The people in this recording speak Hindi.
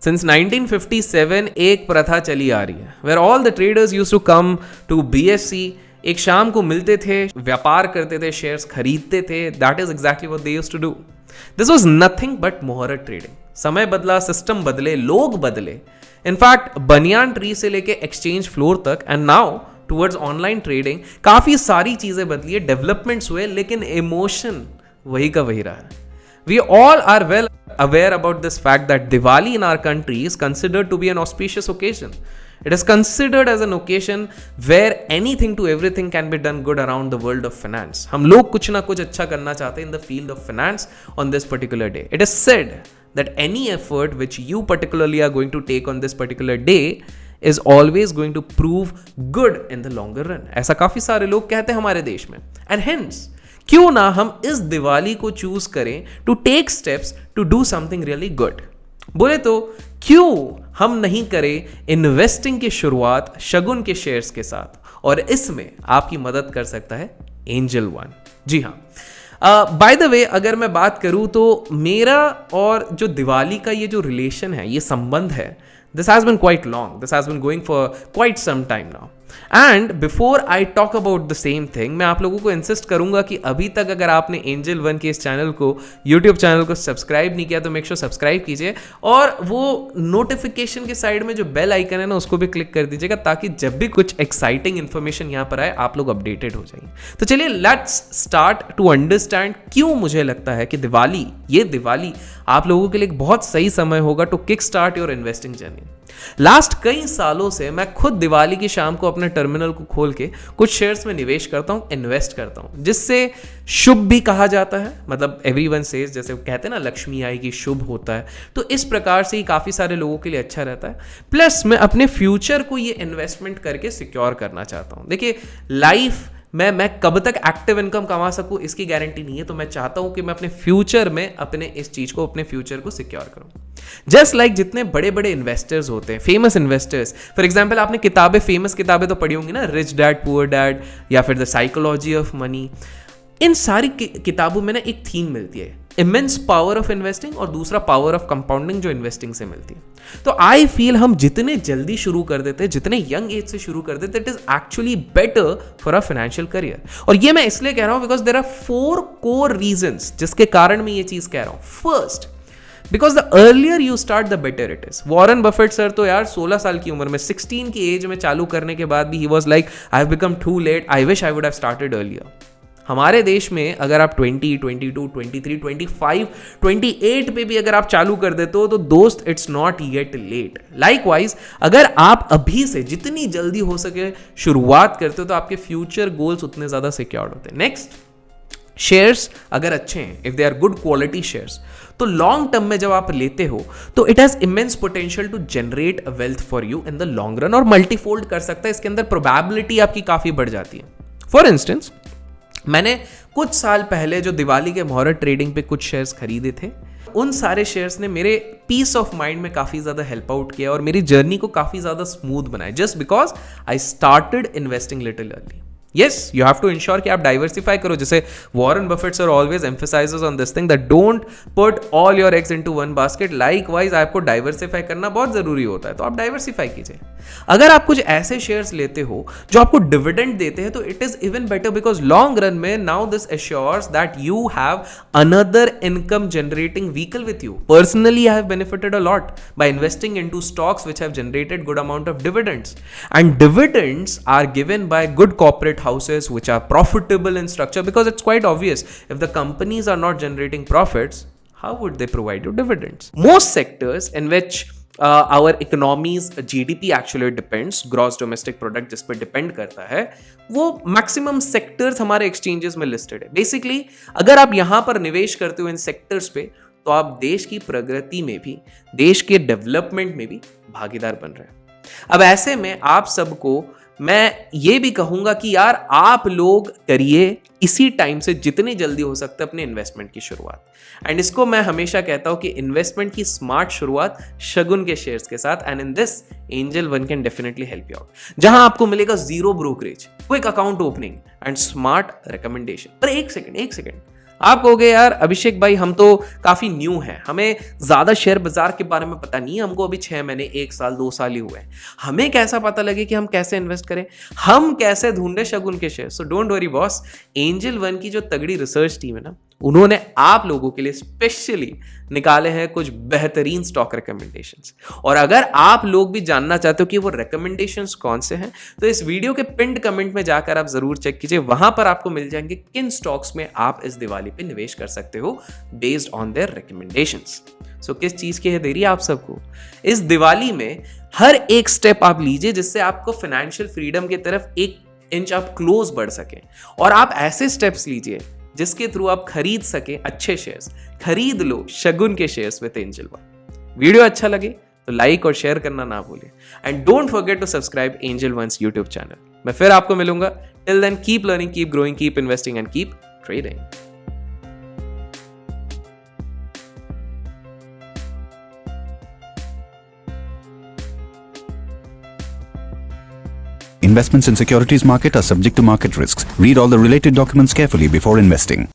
सिंस 1957 एक प्रथा चली आ रही है where all the traders used to come to BSE, एक शाम को मिलते थे, व्यापार करते थे, शेयर्स खरीदते थे. That is exactly what they used to do. This was nothing but muhurat trading. समय बदला, सिस्टम बदले, लोग बदले. इनफैक्ट बनियान ट्री से लेके एक्सचेंज फ्लोर तक and now towards online trading काफी सारी चीजें बदली है, डेवलपमेंट्स हुए, लेकिन इमोशन वही का वही रहा है. We all are well aware about this fact that Diwali in our country is considered to be an auspicious occasion. It is considered as an occasion where anything to everything can be done good around the world of finance. हम लोग कुछ ना कुछ अच्छा करना चाहते हैं in the field of finance on this particular day. It is said that any effort which you particularly are going to take on this particular day is always going to prove good in the longer run. ऐसा काफी सारे लोग कहते हैं हमारे देश में. And hence क्यों ना हम इस दिवाली को चूज करें to take steps to do something really good. बोले तो क्यों हम नहीं करें इन्वेस्टिंग की शुरुआत शगुन के शेयर्स के साथ, और इसमें आपकी मदद कर सकता है एंजल वन. जी हाँ, बाय द वे अगर मैं बात करूं तो मेरा और जो दिवाली का ये जो रिलेशन है, ये संबंध है, this has been quite long. This has been going for quite some time now. And before I talk about the same thing, मैं आप लोगों को इंसिस्ट करूंगा कि अभी तक अगर आपने एंजल वन के इस चैनल को, यूट्यूब चैनल को सब्सक्राइब नहीं किया तो मेक श्योर सब्सक्राइब कीजिए, और वो नोटिफिकेशन के साइड में जो बेल आइकन है ना उसको भी क्लिक कर दीजिएगा, ताकि जब भी कुछ एक्साइटिंग इन्फॉर्मेशन यहाँ पर आए आप लोग अपडेटेड हो जाएंगे. तो चलिए लेट्स स्टार्ट टू अंडरस्टैंड क्यों मुझे लगता है कि ये दिवाली आप लोगों के लिए एक बहुत सही समय होगा to kick start your investing journey. Last कई सालों से मैं खुद दिवाली की शाम को अपने टर्मिनल को खोल के कुछ शेयर्स में निवेश करता हूं, इन्वेस्ट करता हूं, जिससे शुभ भी कहा जाता है. मतलब एवरीवन सेज, जैसे कहते हैं ना लक्ष्मी आएगी, शुभ होता है, तो इस प्रकार से ही काफी सारे लोगों के लिए अच्छा रहता है. प्लस मैं अपने फ्यूचर को ये इन्वेस्टमेंट करके सिक्योर करना चाहता हूं. देखिए लाइफ मैं कब तक एक्टिव इनकम कमा सकूं इसकी गारंटी नहीं है, तो मैं चाहता हूं कि मैं अपने फ्यूचर में अपने इस चीज को, अपने फ्यूचर को सिक्योर करूं. जस्ट लाइक जितने बड़े बड़े इन्वेस्टर्स होते हैं, फेमस इन्वेस्टर्स, फॉर एग्जांपल आपने फेमस किताबें तो पढ़ी होंगी ना, रिच डैड पुअर डैड या फिर द साइकोलॉजी ऑफ मनी. इन सारी किताबों में ना एक थीम मिलती है, इमेंस पावर ऑफ इन्वेस्टिंग, और दूसरा पावर ऑफ कंपाउंडिंग जो इन्वेस्टिंग से मिलती है. तो आई फील हम जितने जल्दी शुरू कर देते हैं, जितने यंग एज से शुरू कर देते, it is actually better for a financial career. और ये मैं इसलिए कह रहा हूं because there are 4 core reasons जिसके कारण मैं ये चीज कह रहा हूं. First, because the earlier you start the better it is. Warren Buffett sir तो यार 16 साल की उम्र में, 16 की एज में चालू करने के बाद भी he was like, I have become too late, I wish I would have started earlier. हमारे देश में अगर आप 20, 22, 23, 25, 28 पे भी अगर आप चालू कर देते हो तो दोस्त it's not yet late. Likewise अगर आप अभी से जितनी जल्दी हो सके शुरुआत करते हो तो आपके फ्यूचर गोल्स उतने ज्यादा सिक्योर्ड होते हैं. नेक्स्ट, शेयर्स अगर अच्छे हैं, if they are good quality shares, तो लॉन्ग टर्म में जब आप लेते हो तो it has immense potential to generate a wealth for you in the long run, और मल्टीफोल्ड कर सकता है. इसके अंदर प्रोबेबिलिटी आपकी काफी बढ़ जाती है. फॉर इंस्टेंस, मैंने कुछ साल पहले जो दिवाली के मुहूर्त ट्रेडिंग पे कुछ शेयर्स खरीदे थे, उन सारे शेयर्स ने मेरे पीस ऑफ माइंड में काफी ज्यादा हेल्प आउट किया और मेरी जर्नी को काफी ज्यादा स्मूथ बनाया, just because I started investing little early. Yes, you have to ensure कि आप डाइवर्सिफाई करो. जैसे Warren Buffett sir always emphasises on this thing that don't put all your eggs into one basket. Likewise आपको डाइवर्सिफाई करना बहुत जरूरी होता है, तो आप डाइवर्सिफाई कीजिए. अगर आप कुछ ऐसे शेयर्स लेते हो जो आपको डिविडेंड देते हैं तो it is even better, because long run में now this assures that you have another income generating vehicle with you. Personally I have benefited a lot by investing into stocks which have generated good amount of dividends, and dividends are given by good corporate houses which are profitable in structure, because it's quite obvious if the companies are not generating profits, how would they provide you dividends? Most sectors in which our economy's GDP actually depends, gross domestic product जिस पर depend करता है, वो maximum sectors हमारे exchanges में listed है. Basically अगर आप यहाँ पर निवेश करते हो इन sectors पे, तो आप देश की प्रगति में भी, देश के डेवलपमेंट में भी भागीदार बन रहे हैं. अब ऐसे में आप सबको मैं ये भी कहूंगा कि यार आप लोग करिए इसी टाइम से जितनी जल्दी हो सकता है अपने इन्वेस्टमेंट की शुरुआत. एंड इसको मैं हमेशा कहता हूं कि इन्वेस्टमेंट की स्मार्ट शुरुआत शगुन के शेयर्स के साथ, and in this angel one can definitely help you out, जहां आपको मिलेगा 0 brokerage, quick account opening and smart recommendation. पर एक सेकेंड, आप कहोगे यार अभिषेक भाई हम तो काफी न्यू हैं, हमें ज्यादा शेयर बाजार के बारे में पता नहीं है, हमको अभी 6 महीने 1 साल 2 साल ही हुए हैं, हमें कैसा पता लगे कि हम कैसे इन्वेस्ट करें, हम कैसे ढूंढे शगुन के share. So don't worry boss, angel one की जो तगड़ी रिसर्च टीम है ना, उन्होंने आप लोगों के लिए स्पेशली निकाले हैं कुछ बेहतरीन स्टॉक रिकमेंडेशंस। और अगर आप लोग भी जानना चाहते हो कि वो रिकमेंडेशंस कौन से हैं, तो इस वीडियो के पिंड कमेंट में जाकर आप जरूर चेक कीजिए, वहां पर आपको मिल जाएंगे किन स्टॉक्स में आप इस दिवाली पे निवेश कर सकते हो बेस्ड ऑन देयर रिकमेंडेशंस। सो किस चीज की है देरी आप सबको, इस दिवाली में हर एक स्टेप आप लीजिए जिससे आपको फाइनेंशियल फ्रीडम की तरफ 1 इंच आप क्लोज बढ़ सके, और आप ऐसे स्टेप्स लीजिए जिसके थ्रू आप खरीद सके अच्छे शेयर्स। खरीद लो शगुन के shares with Angel One. Video अच्छा लगे तो लाइक और शेयर करना ना भूलें, and don't forget to subscribe Angel One's YouTube channel. मैं फिर आपको मिलूंगा, till then keep learning, keep growing, keep investing and keep trading. Investments in securities market are subject to market risks. Read all the related documents carefully before investing.